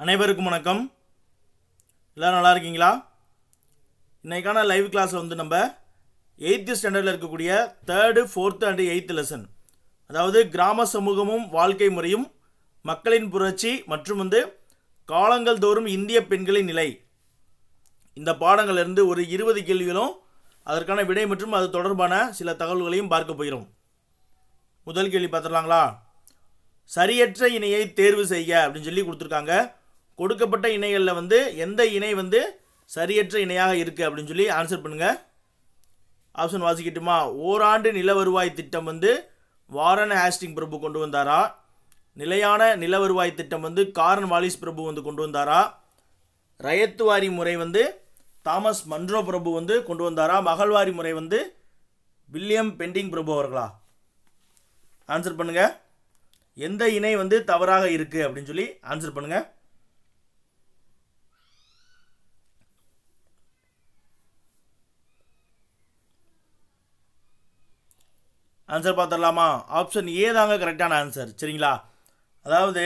அனைவருக்கும் வணக்கம். எல்லோரும் நல்லா இருக்கீங்களா? இன்றைக்கான லைவ் கிளாஸில் வந்து நம்ம 8th ஸ்டாண்டர்டில் இருக்கக்கூடிய 3rd, 4th and 8th lesson, அதாவது கிராம சமூகமும் வாழ்க்கை முறையும், மக்களின் புரட்சி மற்றும் வந்து காலங்கள் தோறும் இந்திய பெண்களின் நிலை, இந்த பாடங்களிலிருந்து ஒரு 20 கேள்விகளும் அதற்கான விடை மற்றும் அது தொடர்பான சில தகவல்களையும் பார்க்க போகிறோம். முதல் கேள்வி பார்த்துடலாங்களா? சரியற்ற இணையை தேர்வு செய்ய அப்படின்னு சொல்லி கொடுத்துருக்காங்க. கொடுக்கப்பட்ட இணைகளில் வந்து எந்த இணை வந்து சரியற்ற இணையாக இருக்குது அப்படின்னு சொல்லி ஆன்சர் பண்ணுங்கள். ஆப்ஷன் வாசிக்கட்டுமா? ஓராண்டு நில வருவாய் திட்டம் வந்து வாரன் ஹேஸ்டிங் பிரபு கொண்டு வந்தாரா? நிலையான நில வருவாய் திட்டம் வந்து காரன் வாலிஸ் பிரபு வந்து கொண்டு வந்தாரா? ரயத்துவாரி முறை வந்து தாமஸ் மன்ரோ பிரபு வந்து கொண்டு வந்தாரா? மகள்வாரி முறை வந்து வில்லியம் பெண்டிங் பிரபு அவர்களா? ஆன்சர் பண்ணுங்கள். எந்த இணை வந்து தவறாக இருக்குது அப்படின்னு சொல்லி ஆன்சர் பண்ணுங்கள். ஆன்சர் பார்த்துடலாமா? ஆப்ஷன் ஏ தாங்க கரெக்டான ஆன்சர். சரிங்களா? அதாவது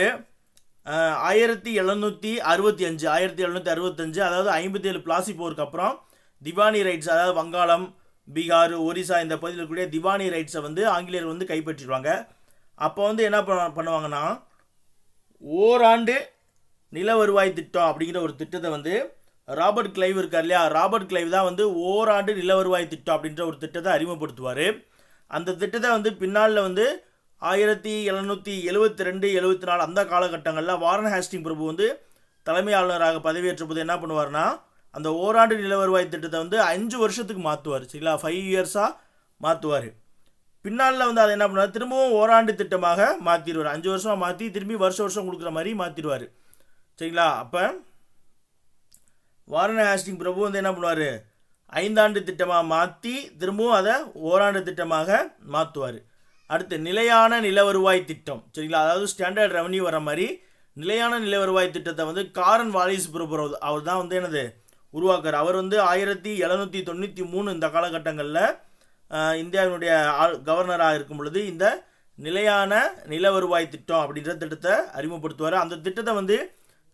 1765 அதாவது 57 பிளாசி போருக்கு அப்புறம் திவானி ரைட்ஸ், அதாவது வங்காளம், பீகார், ஒரிசா இந்த பகுதியில் இருக்கக்கூடிய திவானி ரைட்ஸை வந்து ஆங்கிலேயர் வந்து கைப்பற்றிடுவாங்க. அப்போ வந்து என்ன பண்ணுவாங்கன்னா, ஓராண்டு நில வருவாய் திட்டம் அப்படிங்கிற ஒரு திட்டத்தை வந்து ராபர்ட் கிளைவ் இருக்கார் இல்லையா, ராபர்ட் கிளைவ் தான் வந்து ஓராண்டு நில வருவாய் திட்டம் அப்படின்ற ஒரு திட்டத்தை அறிமுகப்படுத்துவார். அந்த திட்டத்தை வந்து பின்னாளில் வந்து 1772, 74 அந்த காலகட்டங்களில் வாரன் ஹேஸ்டிங் பிரபு வந்து தலைமை ஆளுநராக பதவியேற்ற போது என்ன பண்ணுவார்னா, அந்த ஓராண்டு நில வருவாய் திட்டத்தை வந்து 5 வருஷத்துக்கு மாற்றுவார். சரிங்களா? 5 இயர்ஸாக மாற்றுவார். பின்னாளில் வந்து அதை என்ன பண்ணுவார், திரும்பவும் ஓராண்டு திட்டமாக மாற்றிடுவார். 5 வருஷமாக மாற்றி திரும்பி வருஷம் கொடுக்குற மாதிரி மாற்றிடுவார். சரிங்களா? அப்போ வாரன் ஹேஸ்டிங் பிரபு வந்து என்ன பண்ணுவார், 5 ஆண்டு திட்டமாக மாற்றி திரும்பவும் அதை ஓராண்டு திட்டமாக மாற்றுவார். அடுத்து நிலையான நில வருவாய் திட்டம். சரிங்களா? அதாவது ஸ்டாண்டர்ட் ரெவன்யூ வர மாதிரி நிலையான நில வருவாய் திட்டத்தை வந்து காரன் வாலிஸ் பிரபு அவர் தான் வந்து என்னது உருவாக்குறார். அவர் வந்து 1793 இந்த காலகட்டங்களில் இந்தியாவினுடைய கவர்னராக இருக்கும் பொழுது இந்த நிலையான நில வருவாய் திட்டம் அப்படின்ற திட்டத்தை அறிமுகப்படுத்துவார். அந்த திட்டத்தை வந்து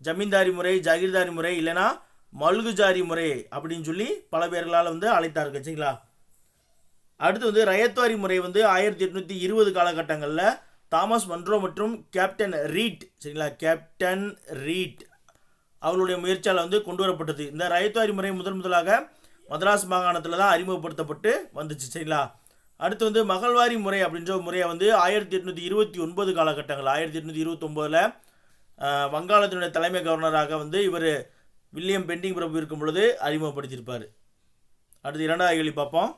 ஜமீன்தாரி முறை, ஜாகிர்தாரி முறை, இல்லைனா மல்குஜாரி முறை அப்படின்னு சொல்லி பல பேர்களால் வந்து அழைத்தார்கள். சரிங்களா? அடுத்து வந்து ரயத்வாரி முறை வந்து 1820 காலகட்டங்களில் தாமஸ் மன்ரோ மற்றும் கேப்டன் ரீட், சரிங்களா, கேப்டன் ரீட் அவர்களுடைய முயற்சியால் வந்து கொண்டு வரப்பட்டது. இந்த ரயத்வாரி முறை முதலாக மதராஸ் மாகாணத்தில் தான் அறிமுகப்படுத்தப்பட்டு வந்துச்சு. சரிங்களா? அடுத்து வந்து மகள்வாரி முறை அப்படின்ற முறையை வந்து 1829 காலகட்டங்கள், 1829 வங்காளத்தினுடைய தலைமை கவர்னராக வந்து இவர் வில்லியம் பெண்டிங் பிரபு இருக்கும் பொழுது அறிமுகப்படுத்தியிருப்பார். அடுத்து 2வது கேள்வி பார்ப்போம்.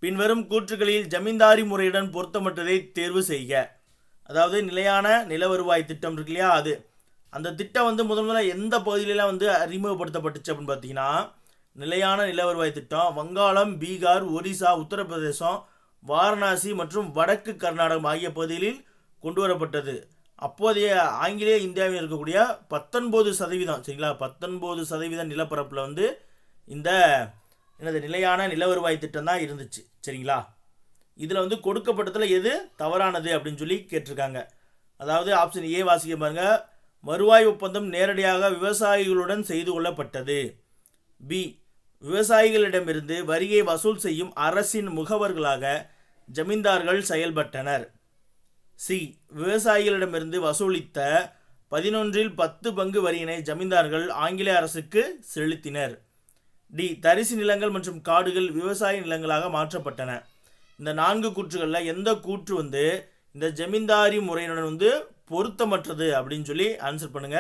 பின்வரும் கூற்றுகளில் ஜமீன்தாரி முறையுடன் பொருத்தமற்றதை தேர்வு செய்க. அதாவது நிலையான நில வருவாய் திட்டம் இருக்கு இல்லையா, அது அந்த திட்டம் வந்து முதல்ல எந்த பகுதியிலாம் வந்து அறிமுகப்படுத்தப்பட்டுச்சு அப்படின்னு பார்த்தீங்கன்னா, நிலையான நில வருவாய் திட்டம் வங்காளம், பீகார், ஒரிசா, உத்தரப்பிரதேசம், வாரணாசி மற்றும் வடக்கு கர்நாடகம் ஆகிய பகுதிகளில் கொண்டு வரப்பட்டது. அப்போதைய ஆங்கிலேய இந்தியாவில் இருக்கக்கூடிய 19%, சரிங்களா, 19% நிலப்பரப்பில் வந்து இந்த நிலையான நில வருவாய் திட்டம் தான் இருந்துச்சு. சரிங்களா? இதில் வந்து கொடுக்கப்பட்டதில் எது தவறானது அப்படின்னு சொல்லி கேட்டிருக்காங்க. அதாவது ஆப்ஷன் ஏ வாசிக்க பாருங்க. வருவாய் ஒப்பந்தம் நேரடியாக விவசாயிகளுடன் செய்து கொள்ளப்பட்டது. பி, விவசாயிகளிடமிருந்து வரியை வசூல் செய்யும் அரசின் முகவர்களாக ஜமீன்தார்கள் செயல்பட்டனர். சி, விவசாயிகளிடமிருந்து வசூலித்த 11/10 பங்கு வரியினை ஜமீன்தார்கள் ஆங்கிலேய அரசுக்கு செலுத்தினர். டி, தரிசு நிலங்கள் மற்றும் காடுகள் விவசாய நிலங்களாக மாற்றப்பட்டன. இந்த 4 கூற்றுகளில் எந்த கூற்று வந்து இந்த ஜமீன்தாரி முறையுடன் வந்து பொருத்தமற்றது அப்படின்னு சொல்லி ஆன்சர் பண்ணுங்க.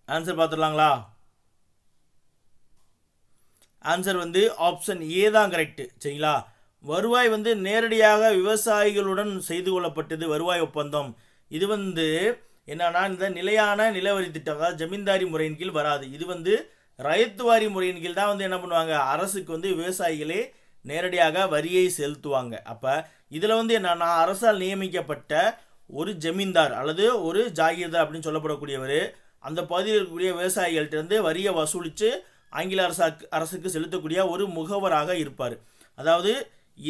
ஆன்சர் பார்த்துடலாங்களா? ஆன்சர் வந்து ஆப்ஷன் ஏ தான் கரெக்டு. சரிங்களா? வருவாய் வந்து நேரடியாக விவசாயிகளுடன் செய்து கொள்ளப்பட்டது வருவாய் ஒப்பந்தம். இது வந்து என்னன்னா இந்த நிலையான நிலவரி திட்டம், அதாவது ஜமீன்தாரி முறையின் கீழ் வராது. இது வந்து ரயத்துவாரி முறையின் கீழ் தான் வந்து என்ன பண்ணுவாங்க, அரசுக்கு வந்து விவசாயிகளே நேரடியாக வரியை செலுத்துவாங்க. அப்போ இதில் வந்து என்னன்னா அரசால் நியமிக்கப்பட்ட ஒரு ஜமீன்தார் அல்லது ஒரு ஜாகீர்தார் அப்படின்னு சொல்லப்படக்கூடியவர் அந்த பகுதியில் இருக்கக்கூடிய விவசாயிகள்கிட்ட வரியை வசூலித்து ஆங்கில அரசுக்கு செலுத்தக்கூடிய ஒரு முகவராக இருப்பார். அதாவது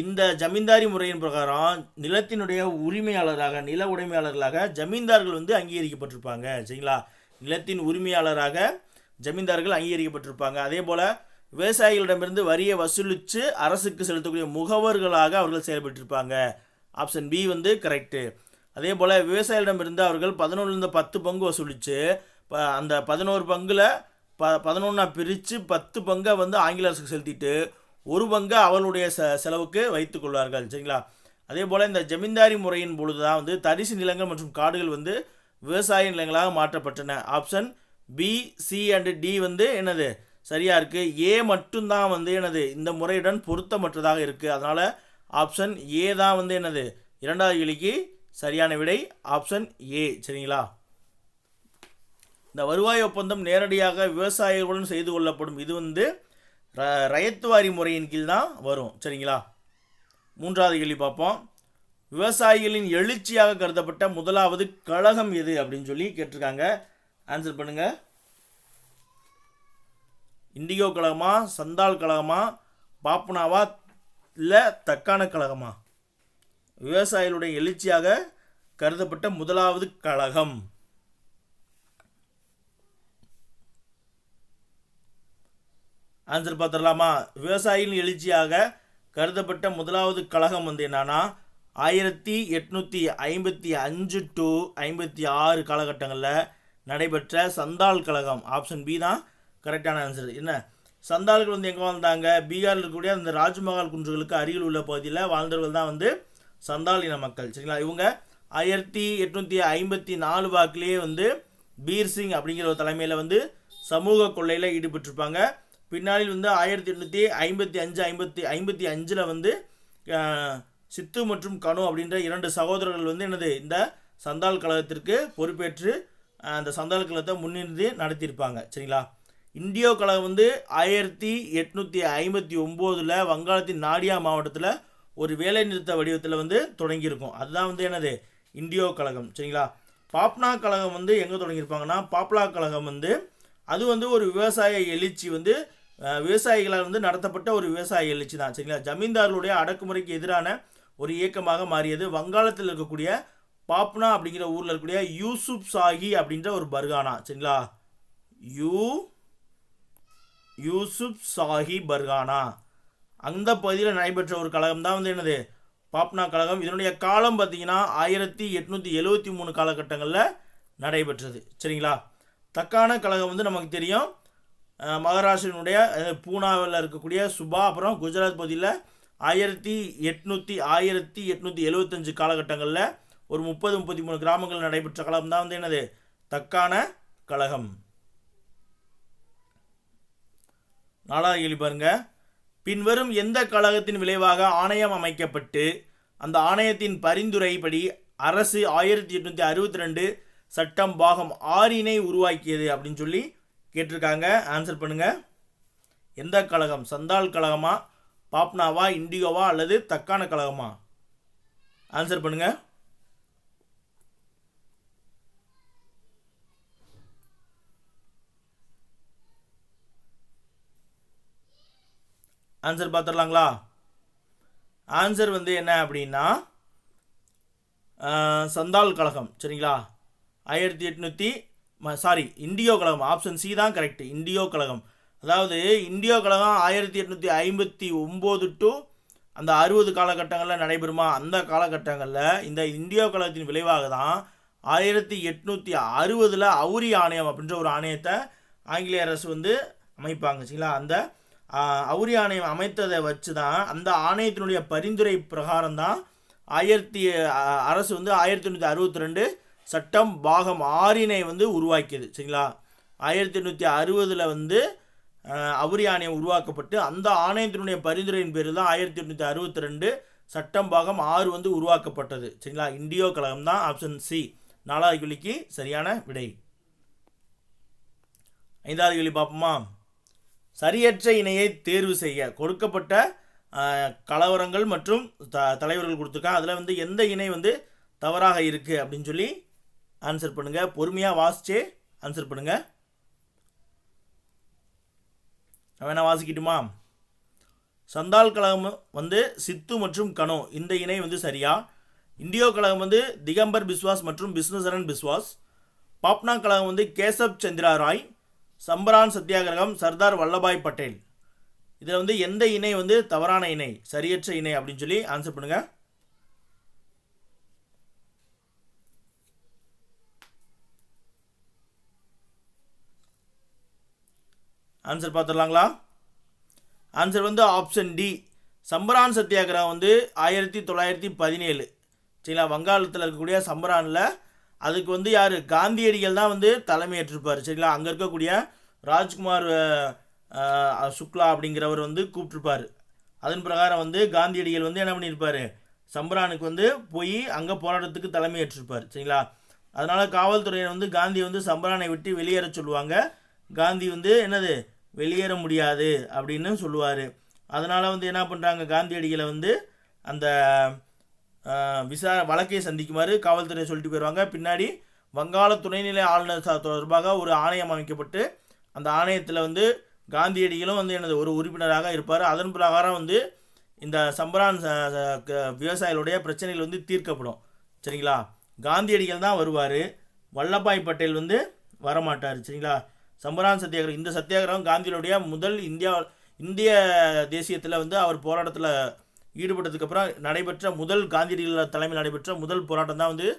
இந்த ஜமீன்தாரி முறையின் பிரகாரம் நிலத்தினுடைய உரிமையாளராக நில உரிமையாளர்களாக ஜமீன்தார்கள் அங்கீகரிக்கப்பட்டிருப்பாங்க. சரிங்களா, நிலத்தின் உரிமையாளராக ஜமீன்தார்கள் அங்கீகரிக்கப்பட்டிருப்பாங்க. அதே போல் விவசாயிகளிடமிருந்து வரியை வசூலித்து அரசுக்கு செலுத்தக்கூடிய முகவர்களாக அவர்கள் செயல்பட்டிருப்பாங்க. Option B correct. அதே போல் விவசாயிகளிடமிருந்து அவர்கள் 11 10 பங்கு வசூலித்து அந்த 11 பங்கில் 11 பிரித்து 10 பங்கை ஆங்கில அரசுக்கு செலுத்திட்டு ஒரு பங்கை அவர்களுடைய செலவுக்கு வைத்து கொள்வார்கள். சரிங்களா, அதே போல் இந்த ஜமீன்தாரி முறையின் பொழுது தான் தரிசு நிலங்கள் மற்றும் காடுகள் விவசாய நிலங்களாக மாற்றப்பட்டன. Option B, C and D என்னது சரியாக இருக்குது. ஏ மட்டும்தான் என்னது இந்த முறையுடன் பொருத்தமற்றதாக இருக்குது. அதனால் ஆப்ஷன் ஏ தான் என்னது இரண்டாவது கேள்விக்கு சரியான விடை. Option A. சரிங்களா, இந்த வருவாய் ஒப்பந்தம் நேரடியாக விவசாயிகளுடன் செய்து கொள்ளப்படும். இது ரயத்துவாரி முறையின் கீழ் தான் வரும். சரிங்களா, மூன்றாவது கேள்வி பார்ப்போம். விவசாயிகளின் எழுச்சியாக கருதப்பட்ட முதலாவது கழகம் எது அப்படின்னு சொல்லி கேட்டிருக்காங்க. ஆன்சர் பண்ணுங்க. இண்டிகோ கழகமா, சந்தால் கழகமா, பாப்னாவா, இல்லை தக்கான கழகமா? விவசாயிகளுடைய எழுச்சியாக கருதப்பட்ட முதலாவது கழகம் ஆன்சர் பார்த்துடலாமா? விவசாயிகளின் எழுச்சியாக கருதப்பட்ட முதலாவது கழகம் என்னன்னா 1855 to 56 காலகட்டங்களில் நடைபெற்ற சந்தால் கழகம். ஆப்ஷன் பி தான் கரெக்டான ஆன்சர். என்ன, சந்தால்கள் எங்கே வாழ்ந்தாங்க? பீகாரில் இருக்கக்கூடிய அந்த ராஜ்மஹால் குன்றுகளுக்கு அருகில் உள்ள பகுதியில் வாழ்ந்தவர்கள் தான் சந்தால் இன மக்கள். சரிங்களா, இவங்க 1854 வாக்கிலேயே பீர் சிங் அப்படிங்கிற ஒரு தலைமையில் சமூக கொள்ளையில் ஈடுபட்டிருப்பாங்க. பின்னாளில் 1855 சித்து மற்றும் கனு அப்படின்ற 2 சகோதரர்கள் என்னது இந்த சந்தால் கழகத்திற்கு பொறுப்பேற்று அந்த சந்தால் கழகத்தை முன்னிறுத்தி நடத்தியிருப்பாங்க. சரிங்களா, இண்டியோ கழகம் 1859 வங்காளத்தின் நாடியா மாவட்டத்தில் ஒரு வேலை நிறுத்த வடிவத்தில் தொடங்கியிருக்கும். அதுதான் என்னது இண்டியோ கழகம். சரிங்களா, பாப்னா கழகம் எங்கே தொடங்கியிருப்பாங்கன்னா பாப்லா கழகம் அது ஒரு விவசாய எழுச்சி விவசாயிகளால் நடத்தப்பட்ட ஒரு விவசாய எழுச்சி தான். சரிங்களா, ஜமீன்தார்களுடைய அடக்குமுறைக்கு எதிரான ஒரு இயக்கமாக மாறியது. வங்காளத்தில் இருக்கக்கூடிய பாப்னா அப்படிங்கிற ஊரில் இருக்கக்கூடிய யூசுப் சாஹி அப்படின்ற ஒரு பர்கானா. சரிங்களா, யூசுப் சாஹி பர்கானா அந்த பகுதியில் நடைபெற்ற ஒரு கழகம் தான் என்னது பாப்னா கழகம். இதனுடைய காலம் பார்த்தீங்கன்னா 1873 காலகட்டங்களில் நடைபெற்றது. சரிங்களா, தக்கான கழகம் நமக்கு தெரியும். மகாராஷ்டிரனுடைய பூனாவில் இருக்கக்கூடிய சுபா, அப்புறம் குஜராத் பகுதியில் 1875 காலகட்டங்களில் ஒரு 30-33 கிராமங்கள் நடைபெற்ற கழகம் தான் என்னது தக்கான கழகம். நாலாவது கேள்வி பாருங்க. பின்வரும் எந்த கழகத்தின் விளைவாக ஆணையம் அமைக்கப்பட்டு அந்த ஆணையத்தின் பரிந்துரைப்படி அரசு 1862 சட்டம் பாகம் 6 உருவாக்கியது அப்படின்னு சொல்லி கேட்டிருக்காங்க. ஆன்சர் பண்ணுங்க. எந்த கழகம்? சந்தால் கழகமா, பாப்னாவா, இண்டிகோவா அல்லது தக்கான கழகமா? ஆன்சர் பண்ணுங்க. ஆன்சர் பார்த்துடலாங்களா? ஆன்சர் என்ன அப்படின்னா சந்தால் கழகம். சரிங்களா, 1800 இண்டியோ கழகம். ஆப்ஷன் சி தான் கரெக்ட். இண்டியோ கழகம். அதாவது இண்டியோ கழகம் 1859 டு அந்த 60 காலகட்டங்களில் நடைபெறுமா? அந்த காலகட்டங்களில் இந்த இண்டியோ கழகத்தின் விளைவாக தான் 1860 அவுரி ஆணையம் அப்படின்ற ஒரு ஆணையத்தை ஆங்கிலேய அரசு அமைப்பாங்க. சரிங்களா, அந்த அவுரி ஆணையம் அமைத்ததை வச்சு தான் அந்த ஆணையத்தினுடைய பரிந்துரை பிரகாரம் தான் அரசு 1862 சட்டம் பாகம் 6 உருவாக்கியது. சரிங்களா, 1860 அவுரி ஆணையம் உருவாக்கப்பட்டு அந்த ஆணையத்தினுடைய பரிந்துரையின் பேரில் தான் 1862 சட்டம் பாகம் 6 உருவாக்கப்பட்டது. சரிங்களா, இண்டியோ கழகம் தான் ஆப்ஷன் சி. 4வது கேள்விக்கு சரியான விடை. 5வது கேள்வி பார்ப்போமா? சரியற்ற இணையை தேர்வு செய்ய கொடுக்கப்பட்ட கலவரங்கள் மற்றும் தலைவர்கள் கொடுத்துருக்காங்க. அதில் எந்த இணை தவறாக இருக்குது அப்படின்னு சொல்லி ஆன்சர் பண்ணுங்கள். பொறுமையாக வாசிச்சே ஆன்சர் பண்ணுங்கள். வேணா வாசிக்கிட்டுமா? சந்தால் கழகம் வந்து சித்து மற்றும் கனோ இந்த இணை வந்து சரியா. இண்டியோ கழகம் வந்து திகம்பர் பிஸ்வாஸ் மற்றும் விஷ்ணுசரன் பிஸ்வாஸ். பாப்னா கழகம் வந்து கேசப் சந்திரா ராய். சம்பரான் சத்தியாகிரகம் சர்தார் வல்லபாய் பட்டேல். இதில் வந்து எந்த இணை வந்து தவறான இணை, சரியற்ற இணை அப்படின்னு சொல்லி ஆன்சர் பண்ணுங்க. ஆன்சர் பார்த்துடலாங்களா? ஆன்சர் வந்து ஆப்ஷன் டி. சம்பரான் சத்தியாகிரகம் வந்து 1917. சரிங்களா, வங்காளத்தில் இருக்கக்கூடிய சம்பரானில். அதுக்கு வந்து யார், காந்தியடிகள் தான் வந்து தலைமை ஏற்றிருப்பார். சரிங்களா, அங்கே இருக்கக்கூடிய ராஜ்குமார் சுக்லா அப்படிங்கிறவர் வந்து கூப்பிட்டுருப்பார். அதன் பிரகாரம் வந்து காந்தியடிகள் வந்து என்ன பண்ணியிருப்பார், சம்பரானுக்கு வந்து போய் அங்கே போராட்டத்துக்கு தலைமை ஏற்றிருப்பார். சரிங்களா, அதனால் காவல்துறையினர் வந்து காந்தியை வந்து சம்பரானை விட்டு வெளியேற சொல்லுவாங்க. காந்தி வந்து என்னது வெளியேற முடியாது அப்படின்னு சொல்லுவார். அதனால் வந்து என்ன பண்ணுறாங்க, காந்தியடிகளை வந்து அந்த வழக்கை சந்திக்குமாறு காவல்துறை சொல்லிட்டு போயிடுவாங்க. பின்னாடி வங்காள துணைநிலை ஆளுநர் தொடர்பாக ஒரு ஆணையம் அமைக்கப்பட்டு அந்த ஆணையத்தில் வந்து காந்தியடிகளும் வந்து எனது ஒரு உறுப்பினராக இருப்பார். அதன் பிரகாரம் வந்து இந்த சம்பரான் விவசாயிகளுடைய பிரச்சனைகள் வந்து தீர்க்கப்படும். சரிங்களா, காந்தியடிகள் தான் வருவார், வல்லபாய் பட்டேல் வந்து வரமாட்டார். சரிங்களா, சம்பரான் சத்தியாகிரகம், இந்த சத்தியாகிரகம் காந்தியுடைய முதல் இந்திய தேசியத்தில் வந்து அவர் போராட்டத்தில் ஈடுபட்டதுக்கப்புறம் நடைபெற்ற முதல் காந்தியடிகள் தலைமையில் நடைபெற்ற முதல் போராட்டம் தான் வந்து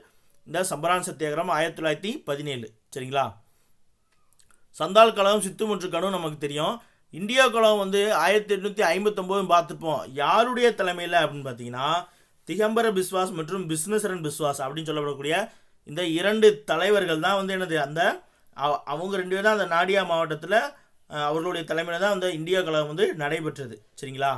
இந்த சம்பரான் சத்தியாகிரகம் 1917. சரிங்களா, சந்தால் கழகம் சித்து மற்றும் கனு நமக்கு தெரியும். இந்தியா கழகம் வந்து 1859 பார்த்துப்போம். யாருடைய தலைமையில் அப்படின்னு பார்த்தீங்கன்னா திகம்பர பிஸ்வாஸ் மற்றும் விஷ்ணுசரன் பிஸ்வாஸ் அப்படின்னு சொல்லப்படக்கூடிய இந்த இரண்டு தலைவர்கள் தான் வந்து என்னது அந்த அவங்க ரெண்டு பேரும் தான் அந்த நாடியா மாவட்டத்தில் அவர்களுடைய தலைமையில் தான் அந்த இந்தியா கழகம் வந்து நடைபெற்றது. சரிங்களா,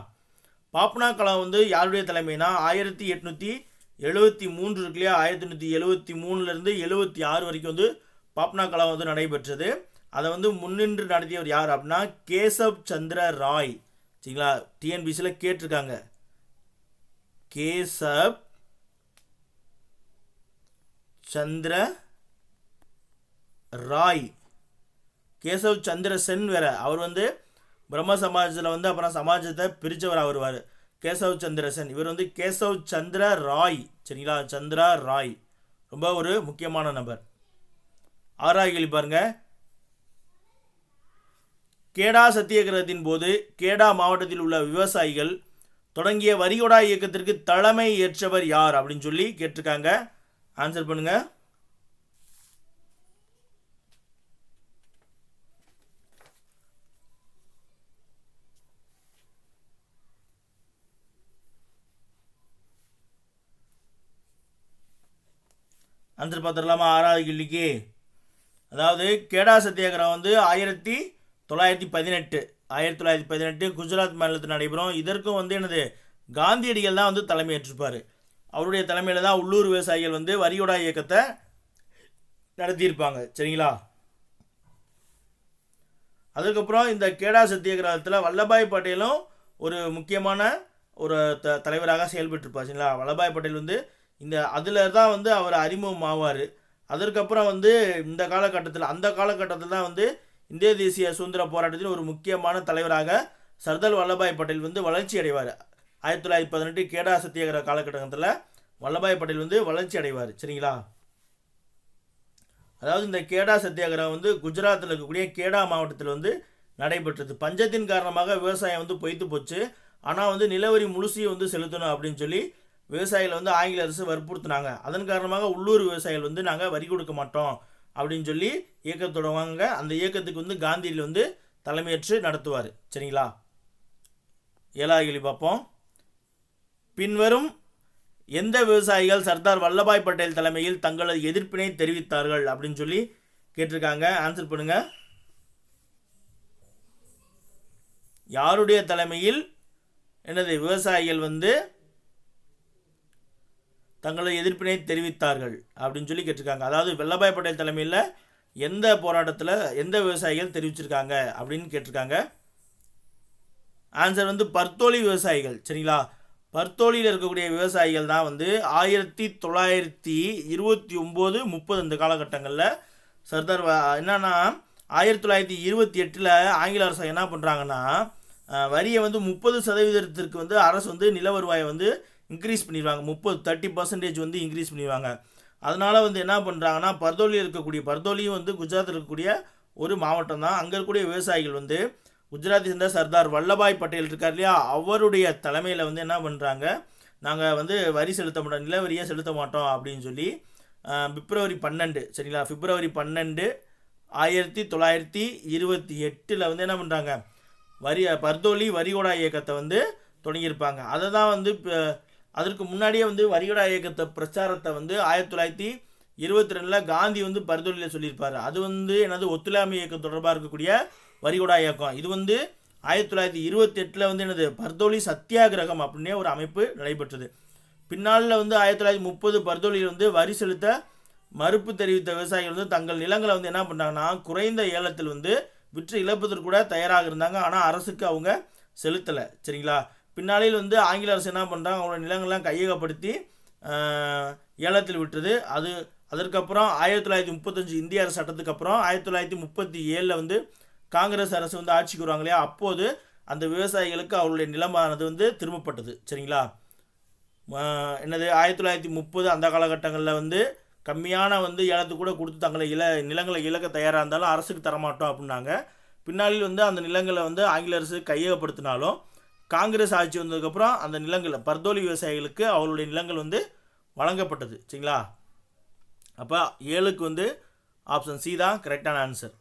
பாப்னா கழகம் வந்து யாருடைய தலைமைனா 1873 இருக்கு இல்லையா, 1873லேருந்து 76 வரைக்கும் வந்து பாப்னா கழகம் வந்து நடைபெற்றது. அதை வந்து முன்னின்று நடத்தியவர் யார் அப்படின்னா கேசப் சந்திர ராய். சரிங்களா, டிஎன்பிசியில் கேட்டிருக்காங்க. கேசப் சந்திர ராய். கேசவ் சந்திர சென் வேற, அவர் வந்து பிரம்ம சமாஜத்தில் வந்து அப்புறம் சமாஜத்தை பிரித்தவர் வருவார். கேசவ் சந்திர சென், இவர் வந்து கேசவ் சந்திர ராய். சரிங்களா, சந்திரா ராய் ரொம்ப ஒரு முக்கியமான நபர். ஆறாவது கேள்வி பாருங்க. கேடா சத்தியாகிரகத்தின் போது கேடா மாவட்டத்தில் உள்ள விவசாயிகள் தொடங்கிய வரிகொடா இயக்கத்திற்கு தலைமை ஏற்றவர் யார் அப்படின்னு சொல்லி கேட்டிருக்காங்க. ஆன்சர் பண்ணுங்க. ஆன்சர் பார்த்துடலாமா? ஆறாவது கேள்விக்கு, அதாவது கேடா சத்தியாகிரகம் வந்து 1918 குஜராத் மாநிலத்தில் நடைபெறும். இதற்கும் வந்து என்னது காந்தியடிகள் தான் வந்து தலைமை ஏற்றிருப்பார். அவருடைய தலைமையில் தான் உள்ளூர் விவசாயிகள் வந்து வரிகொடா இயக்கத்தை நடத்தியிருப்பாங்க. சரிங்களா, அதுக்கப்புறம் இந்த கேடா சத்தியாகிரகத்தில் வல்லபாய் பட்டேலும் ஒரு முக்கியமான ஒரு தலைவராக செயல்பட்டுருப்பார். சரிங்களா, வல்லபாய் பட்டேல் வந்து இந்த அதில் தான் வந்து அவர் அறிமுகம் ஆவார். அதற்கப்புறம் வந்து இந்த காலகட்டத்தில் அந்த காலகட்டத்தில் தான் வந்து இந்திய தேசிய சுதந்திர போராட்டத்தில் ஒரு முக்கியமான தலைவராக சர்தார் வல்லபாய் பட்டேல் வந்து வளர்ச்சி அடைவார். 1918 கேடா சத்தியாகிரக காலகட்டத்தில் வல்லபாய் பட்டேல் வந்து வளர்ச்சி அடைவார். சரிங்களா, அதாவது இந்த கேடா சத்தியாகிரகம் வந்து குஜராத்தில் இருக்கக்கூடிய கேடா மாவட்டத்தில் வந்து நடைபெற்றது. பஞ்சத்தின் காரணமாக விவசாயம் வந்து பொய்த்து போச்சு. ஆனால் வந்து நிலவரி முழுசையும் வந்து செலுத்தணும் அப்படின்னு சொல்லி விவசாயிகள் வந்து ஆங்கில அரசு வற்புறுத்தினாங்க. அதன் காரணமாக உள்ளூர் விவசாயிகள் வந்து நாங்கள் வரி கொடுக்க மாட்டோம் அப்படின்னு சொல்லி இயக்கத்தை தொடங்குவாங்க. அந்த இயக்கத்துக்கு வந்து காந்தியில் வந்து தலைமையேற்று நடத்துவார். சரிங்களா, ஏழாவது கேள்வி பார்ப்போம். பின்வரும் எந்த விவசாயிகள் சர்தார் வல்லபாய் பட்டேல் தலைமையில் தங்களது எதிர்ப்பினை தெரிவித்தார்கள் அப்படின்னு சொல்லி கேட்டிருக்காங்க. ஆன்சர் பண்ணுங்க. யாருடைய தலைமையில் என்னது விவசாயிகள் வந்து தங்களது எதிர்ப்பினை தெரிவித்தார்கள் அப்படின்னு சொல்லி கேட்டிருக்காங்க. அதாவது வல்லபாய் பட்டேல் தலைமையில் எந்த போராட்டத்தில் எந்த விவசாயிகள் தெரிவிச்சிருக்காங்க அப்படின்னு கேட்டிருக்காங்க. ஆன்சர் வந்து பர்தோலி விவசாயிகள். சரிங்களா, பர்தோலியில் இருக்கக்கூடிய விவசாயிகள் தான் வந்து 1929-30 இந்த காலகட்டங்களில் சர்தார் என்னன்னா 1928 ஆங்கில அரசு என்ன பண்ணுறாங்கன்னா வரியை வந்து 30% வந்து அரசு வந்து நில வருவாயை வந்து இன்க்ரீஸ் பண்ணிடுவாங்க. 30% வந்து இன்க்ரீஸ் பண்ணிடுவாங்க. அதனால் வந்து என்ன பண்ணுறாங்கன்னா பர்தோலியும் வந்து குஜராத்தில் இருக்கக்கூடிய ஒரு மாவட்டம் தான். அங்கே இருக்கக்கூடிய விவசாயிகள் வந்து குஜராத்தை சேர்ந்த சர்தார் வல்லபாய் பட்டேல் இருக்கார் இல்லையா, அவருடைய தலைமையில் வந்து என்ன பண்ணுறாங்க, நாங்கள் வந்து வரி செலுத்த மாட்டோம், நில வரியை செலுத்த மாட்டோம் அப்படின்னு சொல்லி பிப்ரவரி 12 சரிங்களா, பிப்ரவரி 12 1928 வந்து என்ன பண்ணுறாங்க, பர்தோலி வரிகோடா இயக்கத்தை வந்து தொடங்கியிருப்பாங்க. அதை தான் வந்து அதற்கு முன்னாடியே வந்து வரிகோடா இயக்கத்தை பிரச்சாரத்தை வந்து 1922 காந்தி வந்து பர்தோலியில் சொல்லியிருப்பார். அது வந்து எனது ஒத்துழையாமை இயக்கம் தொடர்பாக இருக்கக்கூடிய வரிகோடா இயக்கம். இது வந்து 1928 வந்து எனது பர்தோலி சத்தியாகிரகம் அப்படின்னே ஒரு அமைப்பு நடைபெற்றது. பின்னாளில் வந்து 1930 பர்தோலியில் வந்து வரி செலுத்த மறுப்பு தெரிவித்த விவசாயிகள் வந்து தங்கள் நிலங்களை வந்து என்ன பண்ணாங்கன்னா குறைந்த ஏலத்தில் வந்து விற்று இழப்பதற்கு கூட தயாராக இருந்தாங்க. ஆனால் அரசுக்கு அவங்க செலுத்தலை சரிங்களா. பின்னாளில் வந்து ஆங்கில அரசு என்ன பண்ணுறாங்க, அவங்களோட நிலங்கள்லாம் கையகப்படுத்தி ஏலத்தில் விட்டுறது. அதற்கப்புறம் 1935 இந்திய அரசு சட்டத்துக்கு அப்புறம் 1937 வந்து காங்கிரஸ் அரசு வந்து ஆட்சிக்கு வருவாங்க இல்லையா, அப்போது அந்த விவசாயிகளுக்கு அவருடைய நிலமானது வந்து திரும்பப்பட்டது சரிங்களா. என்னது 1930 அந்த காலகட்டங்களில் வந்து கம்மியான வந்து ஏலத்துக்கு கூட கொடுத்து தங்களை நிலங்களை இழக்க தயாராக இருந்தாலும் அரசுக்கு தரமாட்டோம் அப்படின்னாங்க. பின்னாளில் வந்து அந்த நிலங்களை வந்து ஆங்கில அரசு கையகப்படுத்தினாலும் காங்கிரஸ் ஆட்சி வந்ததுக்கப்புறம் அந்த நிலங்கள் பர்தோலி விவசாயிகளுக்கு அவருடைய நிலங்கள் வந்து வழங்கப்பட்டது சரிங்களா. அப்போ 7க்கு வந்து ஆப்ஷன் சி தான் கரெக்டான ஆன்சர்.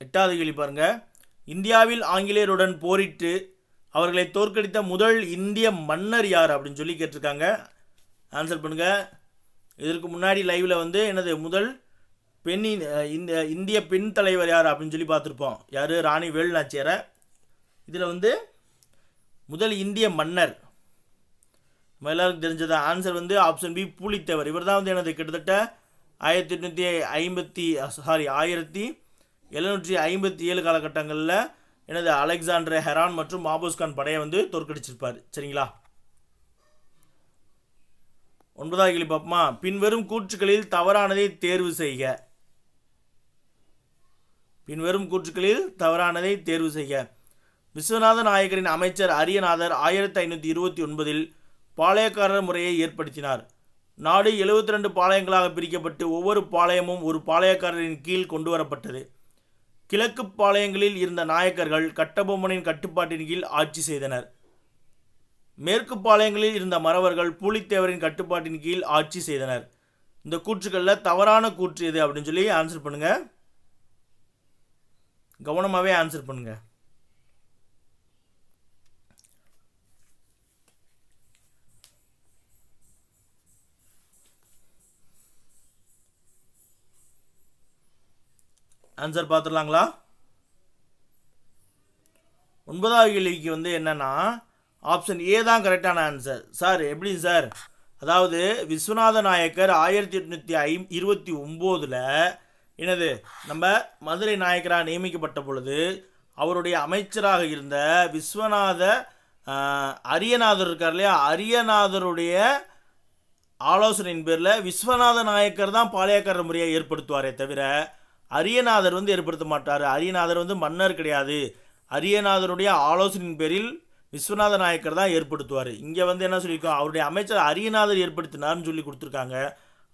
8வது கேள்வி பாருங்க, இந்தியாவில் ஆங்கிலேயருடன் போரிட்டு அவர்களை தோற்கடித்த முதல் இந்திய மன்னர் யார் அப்படின்னு சொல்லி கேட்டிருக்காங்க. ஆன்சர் பண்ணுங்க. இதற்கு முன்னாடி லைவ்ல வந்து என்னது முதல் இந்திய பெண் தலைவர் யார் அப்படின்னு சொல்லி பார்த்துருப்போம். யார்? ராணி வேலுநாச்சியாரை. இதில் வந்து முதல் இந்திய மன்னர் நம்ம எல்லாருக்கும் தெரிஞ்சதா. ஆன்சர் வந்து ஆப்ஷன் பி பூலித்தேவர். இவர் தான் வந்து எனது கிட்டத்தட்ட 1757 காலகட்டங்களில் எனது அலெக்சாண்டர் ஹெரான் மற்றும் மாபோஸ்கான் படையை வந்து தோற்கடிச்சிருப்பார் சரிங்களா. 9வது கேள்வி பார்ப்போமா. பின்வரும் கூற்றுக்களில் தவறானதை தேர்வு செய்க. விஸ்வநாத நாயக்கரின் அமைச்சர் அரியநாதர் 1529 பாளையக்காரர் முறையை ஏற்படுத்தினார். நாடு 72 பாளையங்களாக பிரிக்கப்பட்டு ஒவ்வொரு பாளையமும் ஒரு பாளையக்காரரின் கீழ் கொண்டு வரப்பட்டது. கிழக்கு பாளையங்களில் இருந்த நாயக்கர்கள் கட்டபொம்மனின் கட்டுப்பாட்டின் கீழ் ஆட்சி செய்தனர். மேற்கு பாளையங்களில் இருந்த மறவர்கள் பூலித்தேவரின் கட்டுப்பாட்டின் கீழ் ஆட்சி செய்தனர். இந்த கூற்றுக்களில் தவறான கூற்று எது அப்படின்னு சொல்லி ஆன்சர் பண்ணுங்க. கவனமாகவே ஆன்சர் பண்ணுங்க. ஆன்சர் பார்த்துடலாங்களா. 9வது கேள்விக்கு வந்து என்னன்னா ஆப்ஷன் ஏ தான் கரெக்டான ஆன்சர். சார் எப்படி சார்? அதாவது விஸ்வநாத நாயக்கர் 1829 என்னது நம்ம மதுரை நாயக்கராக நியமிக்கப்பட்ட பொழுது அவருடைய அமைச்சராக இருந்த விஸ்வநாத அரியநாதர் இருக்கார் இல்லையா, அரியநாதருடைய ஆலோசனையின் பேரில் விஸ்வநாத நாயக்கர் தான் பாளையக்காரர் முறையை ஏற்படுத்துவாரே தவிர அரியநாதர் வந்து ஏற்படுத்த மாட்டார். அரியநாதர் வந்து மன்னர் கிடையாது. அரியநாதருடைய ஆலோசனையின் பேரில் விஸ்வநாத நாயக்கர் தான் ஏற்படுத்துவார். இங்கே வந்து என்ன சொல்லியிருக்கோம், அவருடைய அமைச்சர் அரியநாதர் ஏற்படுத்தினார்னு சொல்லி கொடுத்துருக்காங்க.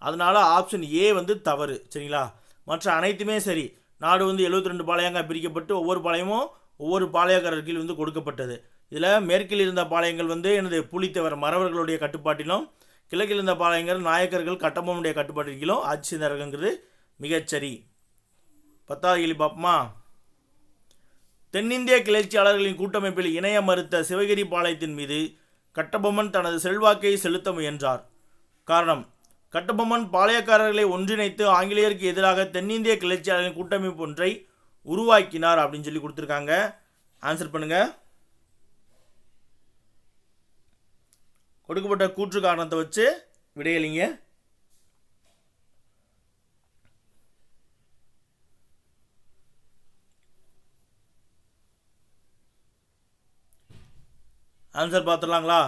அதனால் ஆப்ஷன் ஏ வந்து தவறு சரிங்களா. மற்ற அனைத்துமே சரி. நாடு வந்து 72 பாளையங்க பிரிக்கப்பட்டு ஒவ்வொரு பாளையமும் ஒவ்வொரு பாளையக்காரர் கீழ் வந்து கொடுக்கப்பட்டது. இதில் மேற்கில் இருந்த பாளையங்கள் வந்து எனது பூலித்தேவர் மறவர்களுடைய கட்டுப்பாட்டிலும், கிழக்கில் இருந்த பாளையங்கள் நாயக்கர்கள் கட்டபொம்மனுடைய கட்டுப்பாட்டிலும் ஆட்சி செய்தார்கள்ங்கிறது மிகச்சரி. 10வது கேள்வி பார்ப்போமா. தென்னிந்திய கிளர்ச்சியாளர்களின் கூட்டமைப்பில் இணைய மறுத்த சிவகிரி பாளையத்தின் மீது கட்டபொம்மன் தனது செல்வாக்கை செலுத்த முயன்றார். காரணம், கட்டபொம்மன் பாளையக்காரர்களை ஒன்றிணைத்து ஆங்கிலேயருக்கு எதிராக தென்னிந்திய கிளர்ச்சியாளர்களின் கூட்டமைப்பு ஒன்றை உருவாக்கினார் அப்படின்னு சொல்லி கொடுத்துருக்காங்க. ஆன்சர் பண்ணுங்க. கொடுக்கப்பட்ட கூற்று காரணத்தை வச்சு விடையளிங்க. ஆன்சர் பார்த்துடலாங்களா.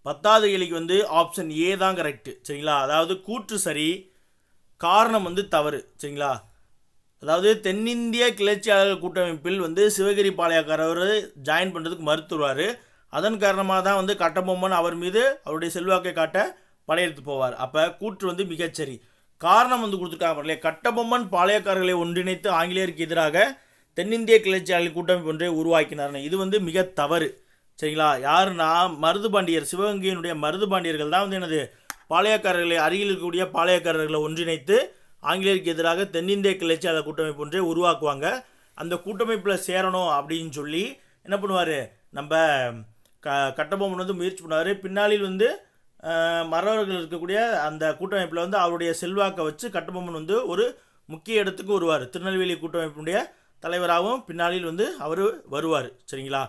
10வது கேள்விக்கு வந்து ஆப்ஷன் ஏ தான் கரெக்டு சரிங்களா. அதாவது கூற்று சரி, காரணம் வந்து தவறு. சரிங்களா? அதாவது தென்னிந்திய கிளர்ச்சியாளர்கள் கூட்டமைப்பில் வந்து சிவகிரி பாளையக்காரர் ஜாயின் பண்ணுறதுக்கு மறுத்துருவார். அதன் காரணமாக தான் வந்து கட்டபொம்மன் அவர் மீது அவருடைய செல்வாக்கை காட்ட படையெடுத்து போவார். அப்போ கூற்று வந்து மிகச்சரி. காரணம் வந்து கொடுத்துருக்காங்க இல்லையா, கட்டபொம்மன் பாளையக்காரர்களை ஒன்றிணைத்து ஆங்கிலேயருக்கு எதிராக தென்னிந்திய கிளர்ச்சியாளர்கள் கூட்டமைப்பு ஒன்றை உருவாக்கினார். இது வந்து மிக தவறு. சரிங்களா? யாருன்னா மருதுபாண்டியர், சிவகங்கையினுடைய மருதுபாண்டியர்கள் தான் வந்து எனது பாளையக்காரர்களை, அருகில் இருக்கக்கூடிய பாளையக்காரர்களை ஒன்றிணைத்து ஆங்கிலேயருக்கு எதிராக தென்னிந்திய கிளர்ச்சியாளர் கூட்டமைப்பு ஒன்றை உருவாக்குவாங்க. அந்த கூட்டமைப்பில் சேரணும் அப்படின்னு சொல்லி என்ன பண்ணுவார், நம்ம கட்டபொம்மன் வந்து முயற்சி பண்ணுவார். பின்னாளில் வந்து மறவர்கள் இருக்கக்கூடிய அந்த கூட்டமைப்பில் வந்து அவருடைய செல்வாக்கை வச்சு கட்டபொம்மன் வந்து ஒரு முக்கிய இடத்துக்கு வருவார். திருநெல்வேலி கூட்டமைப்பினுடைய தலைவராகவும் பின்னாளில் வந்து அவர் வருவார். சரிங்களா?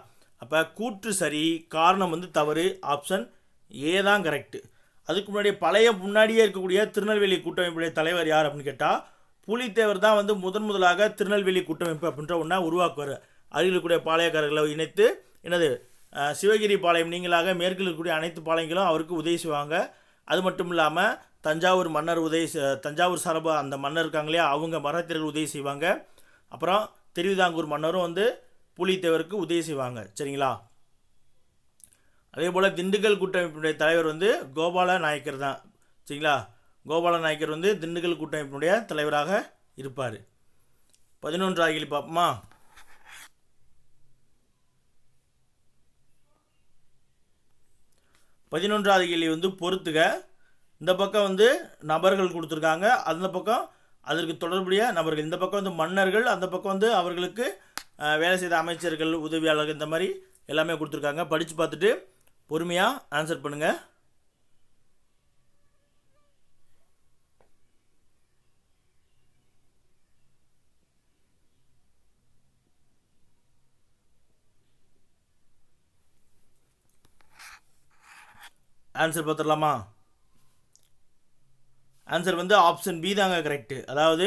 அப்போ கூற்று சரி, காரணம் வந்து தவறு. ஆப்ஷன் ஏ தான் கரெக்டு. அதுக்கு முன்னாடியே இருக்கக்கூடிய திருநெல்வேலி கூட்டமைப்புடைய தலைவர் யார் அப்படின்னு கேட்டால் புலித்தேவர் தான் வந்து முதலாக திருநெல்வேலி கூட்டமைப்பு அப்படின்ற ஒன்றா உருவாக்குவார். அருகில் இருக்கக்கூடிய பாளையக்காரர்களை இணைத்து என்னது சிவகிரி பாளையம் நீங்களாக மேற்கில் இருக்கக்கூடிய அனைத்து பாளையங்களும் அவருக்கு உதவி செய்வாங்க. அது மட்டும் இல்லாமல் தஞ்சாவூர் மன்னர் தஞ்சாவூர் சார்பு அந்த மன்னர் இருக்காங்களே அவங்க மராத்தியர்கள் உதவி செய்வாங்க. அப்புறம் திருவிதாங்கூர் மன்னரும் வந்து புலித்தேவருக்கு உதவி செய்வாங்க. சரிங்களா? அதே போல் திண்டுக்கல் கூட்டமைப்பினுடைய தலைவர் வந்து கோபால நாயக்கர் தான். சரிங்களா? கோபால நாயக்கர் வந்து திண்டுக்கல் கூட்டமைப்பினுடைய தலைவராக இருப்பார். 11வது கேள்வி பார்ப்போமா? 11வது கேள்வி வந்து பொறுத்துக. இந்த பக்கம் வந்து நபர்கள் கொடுத்துருக்காங்க, அந்த பக்கம் அதற்கு தொடர்புடைய நபர்கள். இந்த பக்கம் வந்து மன்னர்கள், அந்த பக்கம் வந்து அவர்களுக்கு வேலை செய்த அமைச்சர்கள், உதவியாளர்கள், இந்த மாதிரி எல்லாமே கொடுத்துருக்காங்க. படித்து பார்த்துட்டு பொறுமையாக ஆன்சர் பண்ணுங்கள். ஆன்சர் பார்த்துடலாமா? ஆன்சர் வந்து ஆப்ஷன் பி தாங்க கரெக்டு. அதாவது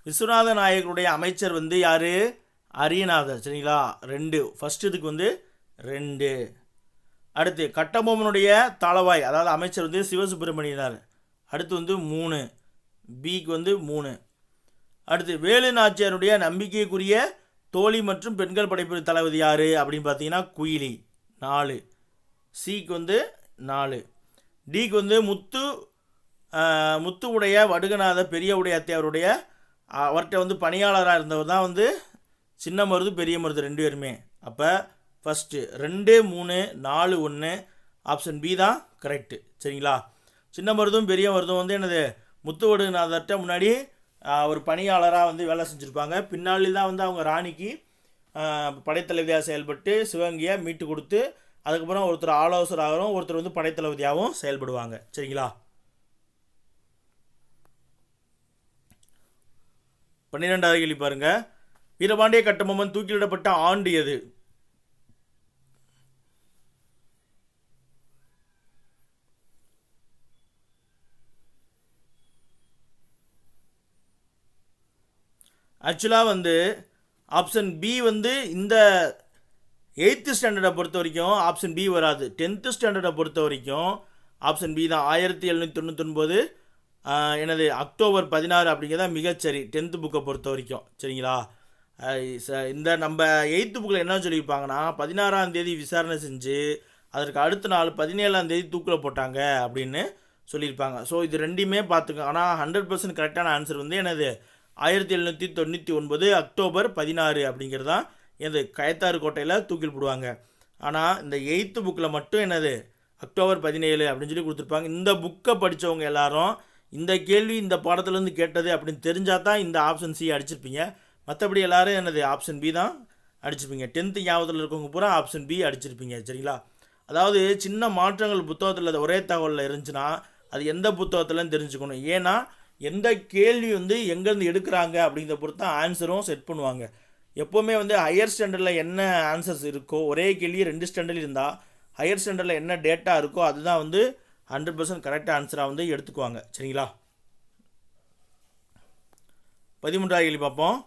விஸ்வநாத நாயகருடைய அமைச்சர் வந்து யார்? அரியநாதர். சரிங்களா? 2. ஃபஸ்ட்டு இதுக்கு வந்து 2. அடுத்து கட்டபொம்மனுடைய தளவாய், அதாவது அமைச்சர் வந்து சிவசுப்பிரமணியனார். அடுத்து வந்து 3. பிக்கு வந்து 3. அடுத்து வேலு நாச்சியாருடைய நம்பிக்கைக்குரிய தோழி மற்றும் பெண்கள் படைப்பிரிவு தளபதி யார் அப்படின்னு பார்த்தீங்கன்னா குயிலி. 4. சிக்கு வந்து 4. டிக்கு வந்து முத்து உடைய வடுகநாத பெரிய உடைய அத்தையாருடைய அவர்கிட்ட வந்து பணியாளராக இருந்தவர் தான் வந்து சின்ன மருது பெரிய மருது 2 பேருமே. அப்போ ஃபஸ்ட்டு 2, 3, 4, 1 ஆப்ஷன் பி தான் கரெக்டு. சரிங்களா? சின்ன மருதும் பெரிய மருதும் வந்து என்னது முத்து வடுகநாதர்கிட்ட முன்னாடி ஒரு பணியாளராக வந்து வேலை செஞ்சுருப்பாங்க. பின்னாளில் தான் வந்து அவங்க ராணிக்கு படைத்தளபதியாக செயல்பட்டு சிவகங்கையை மீட்டு கொடுத்து அதுக்கப்புறம் ஒருத்தர் ஆலோசகராகவும் ஒருத்தர் வந்து படைத்தளபதியாகவும் செயல்படுவாங்க. சரிங்களா? 12வது கேள்வி பாருங்க. வீரபாண்டிய கட்டபொம்மன் தூக்கிலிடப்பட்ட ஆண்டு எது? ஆக்சுவலாக வந்து ஆப்ஷன் பி வந்து இந்த 8th ஸ்டாண்டர்டை பொறுத்த வரைக்கும் ஆப்ஷன் பி வராது. 10th ஸ்டாண்டர்டை பொறுத்த வரைக்கும் ஆப்ஷன் பி தான். 1799 எனது அக்டோபர் 16 அப்படிங்கிறதா மிகச்சரி 10th புக்கை பொறுத்த வரைக்கும். சரிங்களா? இந்த நம்ம 8th புக்கில் என்ன சொல்லியிருப்பாங்கன்னா 16ஆம் தேதி விசாரணை செஞ்சு அதற்கு அடுத்த நாள் 17ஆம் தேதி தூக்கில் போட்டாங்க அப்படின்னு சொல்லியிருப்பாங்க. ஸோ இது ரெண்டையுமே பார்த்துக்கோங்க. ஆனால் 100% கரெக்டான ஆன்சர் வந்து எனது 1799 அக்டோபர் 16 அப்படிங்கிறது தான் எனது கயத்தாறு கோட்டையில் தூக்கில் போடுவாங்க. ஆனால் இந்த 8th புக்கில் மட்டும் என்னது அக்டோபர் 17 அப்படின்னு சொல்லி கொடுத்துருப்பாங்க. இந்த புக்கை படித்தவங்க எல்லாரும் இந்த கேள்வி இந்த பாடத்துலேருந்து கேட்டது அப்படின்னு தெரிஞ்சால் தான் இந்த ஆப்ஷன் சி அடிச்சிருப்பீங்க. மற்றபடி எல்லோரும் என்னது ஆப்ஷன் பி தான் அடிச்சிருப்பீங்க. 10th ஞாபகத்தில் இருக்கவங்க பூரா ஆப்ஷன் பி அடிச்சிருப்பீங்க. சரிங்களா? அதாவது சின்ன மாற்றங்கள் புத்தகத்தில் ஒரே தகவலில் இருந்துச்சுன்னா அது எந்த புத்தகத்துலன்னு தெரிஞ்சுக்கணும். ஏன்னா எந்த கேள்வி வந்து எங்கேருந்து எடுக்கிறாங்க அப்படிங்கிறத பொறுத்து தான் ஆன்சரும் செட் பண்ணுவாங்க. எப்போவுமே வந்து ஹையர் ஸ்டாண்டர்டில் என்ன ஆன்சர்ஸ் இருக்கோ, ஒரே கேள்வி 2 ஸ்டாண்டர்டில் இருந்தால் ஹையர் ஸ்டாண்டர்டில் என்ன டேட்டா இருக்கோ அதுதான் வந்து 100% கரெக்டாக ஆன்சராக வந்து எடுத்துக்குவாங்க. சரிங்களா? 13வது கேள்வி பார்ப்போம்.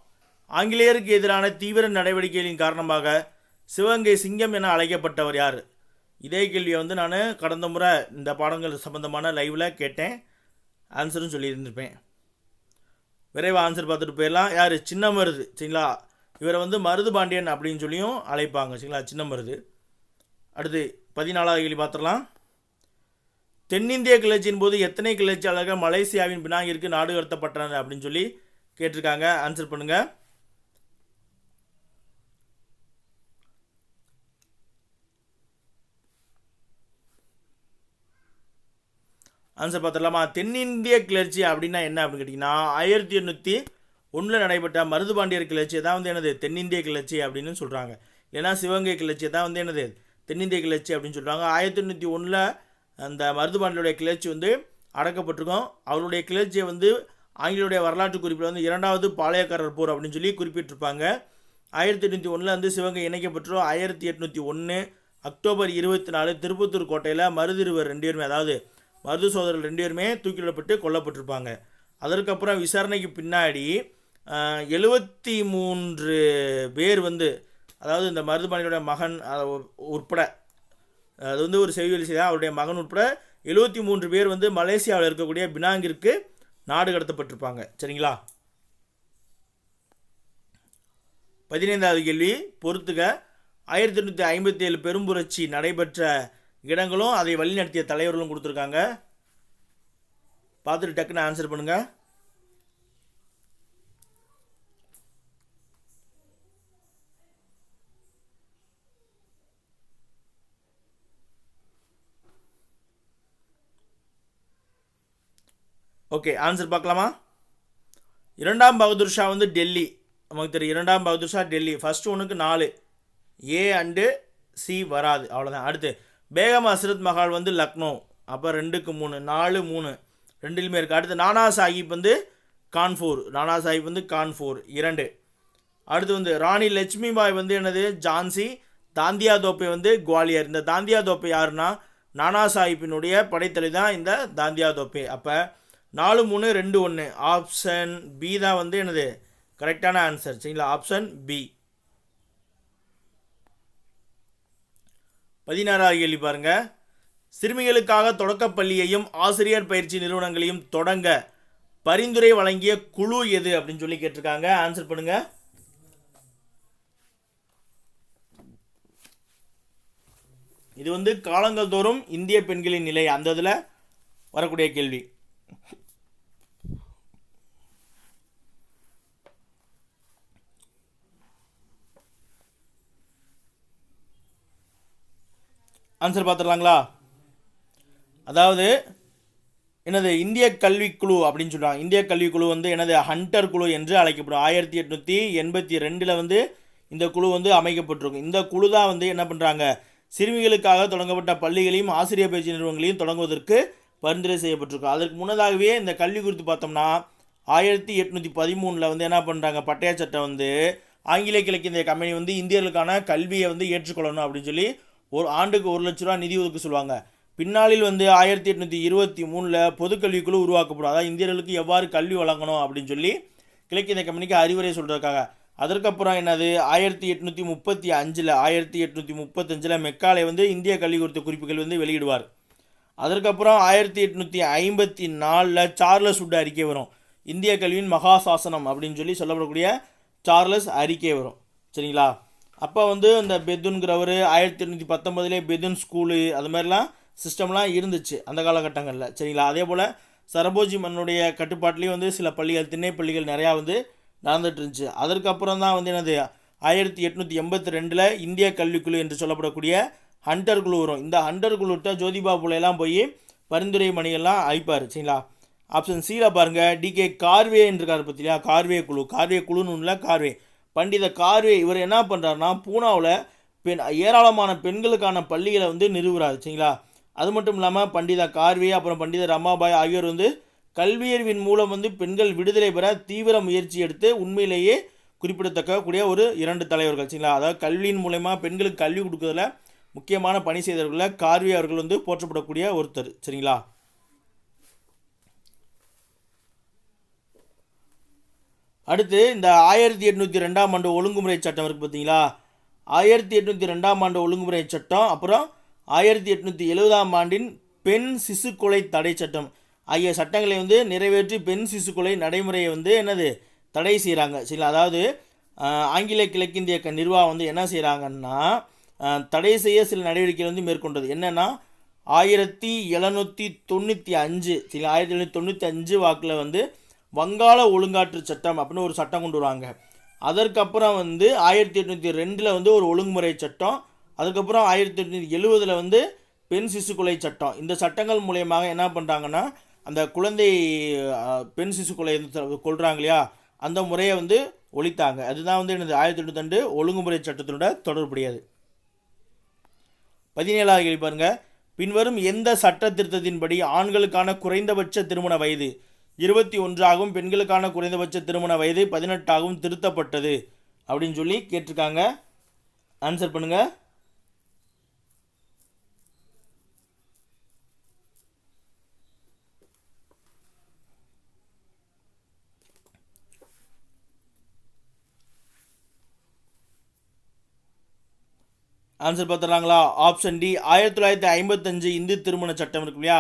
ஆங்கிலேயருக்கு எதிரான தீவிர நடவடிக்கைகளின் காரணமாக சிவகங்கை சிங்கம் என அழைக்கப்பட்டவர் யார்? இதே கேள்வியை வந்து நான் கடந்த முறை இந்த பாடங்கள் சம்பந்தமான லைவில் கேட்டேன், ஆன்சரும் சொல்லியிருந்திருப்பேன். விரைவாக ஆன்சர் பார்த்துட்டு போயிடலாம். யார்? சின்ன மருது. சரிங்களா, இவரை வந்து மருது பாண்டியன் அப்படின்னு சொல்லியும் அழைப்பாங்க. சரிங்களா, சின்ன மருது. அடுத்து 14வது கேள்வி பார்த்துடலாம். தென்னிந்திய கிளர்ச்சியின் போது எத்தனை கிளர்ச்சியாளர்கள் மலேசியாவின் பினாங்கிற்கு நாடு கடத்தப்பட்டனர் அப்படின்னு சொல்லி கேட்டிருக்காங்க. ஆன்சர் பண்ணுங்க. ஆன்சர் பார்த்துடலாமா? தென்னிந்திய கிளர்ச்சி அப்படின்னா என்ன அப்படின்னு கேட்டிங்கன்னா 1801 நடைபெற்ற மருதுபாண்டியர் கிளர்ச்சியை தான் வந்து என்னது தென்னிந்திய கிளர்ச்சி அப்படின்னு சொல்கிறாங்க. ஏன்னா சிவகங்கை கிளர்ச்சியை தான் வந்து என்னது தென்னிந்திய கிளர்ச்சி அப்படின்னு சொல்கிறாங்க. 1801 அந்த மருதுபாண்டியருடைய கிளர்ச்சி வந்து அடக்கப்பட்டிருக்கும். அவருடைய கிளர்ச்சியை வந்து ஆங்கிலேயுடைய வரலாற்று குறிப்பில் வந்து 2வது பாளையக்காரர் போர் அப்படின்னு சொல்லி குறிப்பிட்டிருப்பாங்க. 1801 வந்து சிவகங்கை இணைக்கப்பட்டோம். 1801 அக்டோபர் 24 திருப்பத்தூர் கோட்டையில் மருதிருவர் 2 பேருமே, அதாவது மருது சோதரர்கள் 2 பேருமே தூக்கிலிடப்பட்டு கொல்லப்பட்டிருப்பாங்க. அதற்கப்புறம் விசாரணைக்கு பின்னாடி 73 பேர் வந்து, அதாவது இந்த மருதுபாண்டியருடைய மகன் உட்பட, அது வந்து ஒரு செய்தியொலி செய்தால் அவருடைய மகன் உட்பட 73 பேர் வந்து மலேசியாவில் இருக்கக்கூடிய பினாங்கிற்கு நாடு கடத்தப்பட்டிருப்பாங்க. சரிங்களா, 15வது கேள்வி பொறுத்துக. 1857 பெரும்புரட்சி நடைபெற்ற இடங்களும் அதை வழிநடத்திய தலைவர்களும் கொடுத்துருக்காங்க. பார்த்துட்டு டக்குன்னு ஆன்சர் பண்ணுங்க. ஓகே, ஆன்சர் பார்க்கலாமா? 2ஆம் பகதூர் ஷா வந்து டெல்லி, நமக்கு தெரியும். 2ஆம் பகதூர் ஷா டெல்லி. ஃபர்ஸ்ட் ஒன்றுக்கு 4, A அண்டு C வராது, அவ்வளோதான். அடுத்து பேகம் ஹஸ்ரத் மஹால் வந்து லக்னோ, அப்போ 2க்கு 3, 4 3 2லுமே இருக்குது. அடுத்து நானா சாஹிப் வந்து கான்பூர், நானா சாஹிப் வந்து கான்பூர் 2. அடுத்து வந்து ராணி லட்சுமி பாய் வந்து என்னது ஜான்சி, தாந்தியா தோப்பை வந்து குவாலியர். இந்த தாந்தியா தோப்பை யாருன்னா நானா சாஹிப்பினுடைய படைத்தலை தான் இந்த தாந்தியா தோப்பை. அப்போ 4 3 2 1 ஆப்ஷன் பி தான் வந்து என்னது கரெக்டான ஆன்சர். சரிங்களா, ஆப்ஷன் பி. 16வது கேள்வி பாருங்க. சிறுமிகளுக்காக தொடக்கப்பள்ளியையும் ஆசிரியர் பயிற்சி நிறுவனங்களையும் தொடங்க பரிந்துரை வழங்கிய குழு எது அப்படின்னு சொல்லி கேட்டிருக்காங்க. ஆன்சர் பண்ணுங்க. இது வந்து காலங்கள் தோறும் இந்திய பெண்களின் நிலை, அந்த இதில் வரக்கூடிய கேள்வி. ஆன்சர் பார்த்துடலாங்களா? அதாவது என்னது இந்திய கல்விக்குழு அப்படின்னு சொல்கிறாங்க. இந்திய கல்விக்குழு வந்து என்னது ஹண்டர் குழு என்று அழைக்கப்படும். 1882 வந்து இந்த குழு வந்து அமைக்கப்பட்டிருக்கும். இந்த குழு தான் வந்து என்ன பண்ணுறாங்க, சிறுமிகளுக்காக தொடங்கப்பட்ட பள்ளிகளையும் ஆசிரியர் பயிற்சி நிறுவனங்களையும் தொடங்குவதற்கு பரிந்துரை செய்யப்பட்டிருக்கும். அதற்கு முன்னதாகவே இந்த கல்வி குறித்து பார்த்தோம்னா 1813 வந்து என்ன பண்ணுறாங்க, பட்டய சட்டம் வந்து ஆங்கிலேய கிழக்கிந்திய கம்பெனி வந்து இந்தியர்களுக்கான கல்வியை வந்து ஏற்றுக்கொள்ளணும் அப்படின்னு சொல்லி ஒரு ஆண்டுக்கு 1 லட்ச ரூபா நிதி ஒதுக்க சொல்லுவாங்க. பின்னாளில் வந்து 1823 பொதுக்கல்விக்குழு உருவாக்கப்படும். அதாவது இந்தியர்களுக்கு எவ்வாறு கல்வி வழங்கணும் அப்படின்னு சொல்லி கிழக்கிந்திய கம்பெனிக்கு அறிவுரை சொல்கிறதுக்காக. அதற்கப்புறம் என்னது 1835 மெக்காலே வந்து இந்திய கல்வி குறித்த குறிப்புகள் வந்து வெளியிடுவார். அதற்கப்புறம் 1854 சார்லஸ் வுட் அறிக்கை வரும். இந்திய கல்வியின் மகாசாசனம் அப்படின்னு சொல்லி சொல்லப்படக்கூடிய சார்லஸ் அறிக்கை வரும். சரிங்களா, அப்போ வந்து இந்த பெதுன்கிறவர் 1819 பெதுன் ஸ்கூலு அது மாதிரிலாம் சிஸ்டம்லாம் இருந்துச்சு அந்த காலகட்டங்களில். சரிங்களா, அதே போல் சரபோஜி மன்னுடைய கட்டுப்பாட்டிலையும் வந்து சில பள்ளிகள், திண்ணை பள்ளிகள் நிறையா வந்து நடந்துட்டு இருந்துச்சு. அதற்கப்புறம் தான் வந்து என்னது 1882 இந்திய கல்விக்குழு என்று சொல்லப்படக்கூடிய ஹண்டர் குழு வரும். இந்த ஹண்டர் குழுட்ட ஜோதிபா புலேலாம் போய் பரிந்துரை மணிகள்லாம் அழைப்பார். சரிங்களா, ஆப்ஷன் சியில் பாருங்கள், டிகே கார்வே இருக்கார் பார்த்தியா, கார்வே குழு. கார்வே குழுன்னு இல்லை, கார்வே பண்டித கார்வே. இவர் என்ன பண்ணுறாருனா பூனாவில் ஏராளமான பெண்களுக்கான பள்ளிகளை வந்து நிறுவுறாரு. சரிங்களா, அது மட்டும் இல்லாமல் பண்டித கார்வே அப்புறம் பண்டித ரமாபாய் ஆகியோர் வந்து கல்வியறிவின் மூலம் வந்து பெண்கள் விடுதலை பெற தீவிர முயற்சி எடுத்து உண்மையிலேயே குறிப்பிடத்தக்க கூடிய ஒரு 2 தலைவர்கள். சரிங்களா, அதாவது கல்வியின் மூலமா பெண்களுக்கு கல்வி கொடுக்கறதுல முக்கியமான பணி செய்தவர்களில் கார்வே அவர்கள் வந்து போற்றப்படக்கூடிய ஒருத்தர். சரிங்களா, அடுத்து இந்த 1802 ஆண்டு ஒழுங்குமுறை சட்டம் இருக்குது பார்த்தீங்களா, 1802 ஆண்டு ஒழுங்குமுறை சட்டம், அப்புறம் 1870 ஆண்டின் பெண் சிசு கொலை தடை சட்டம். ஆகிய சட்டங்களை வந்து நிறைவேற்றி பெண் சிசு கொலை நடைமுறையை வந்து என்னது தடை செய்கிறாங்க. சரிங்களா? அதாவது ஆங்கில கிழக்கிந்திய நிர்வாகம் வந்து என்ன செய்கிறாங்கன்னா தடை செய்ய சில நடவடிக்கைகள் வந்து மேற்கொண்டது. என்னென்னா 1795 சரிங்களா 1795 வாக்கில் வந்து வங்காள ஒழுங்காற்று சட்டம் அப்படின்னு ஒரு சட்டம் கொண்டு வராங்க. அதற்கப்புறம் வந்து 1802 வந்து ஒரு ஒழுங்குமுறை சட்டம், அதுக்கப்புறம் 1870 வந்து பெண் சிசு கொலை சட்டம். இந்த சட்டங்கள் மூலயமாக என்ன பண்ணுறாங்கன்னா அந்த குழந்தை பெண் சிசு கொலை கொள்கிறாங்க இல்லையா அந்த முறையை வந்து ஒழித்தாங்க. அதுதான் வந்து என்னது 1802 ஒழுங்குமுறை சட்டத்தினோட தொடர்புடையது. 17வது கேள்வி பாருங்க. பின்வரும் எந்த சட்ட திருத்தத்தின்படி ஆண்களுக்கான குறைந்தபட்ச திருமண வயது 21 பெண்களுக்கான குறைந்தபட்ச திருமண வயது 18 திருத்தப்பட்டது அப்படின்னு சொல்லி கேட்டிருக்காங்க. ஆன்சர் பண்ணுங்க. ஆன்சர் பார்த்துறாங்களா? ஆப்ஷன் டி 1955 இந்து திருமண சட்டம் இருக்கு இல்லையா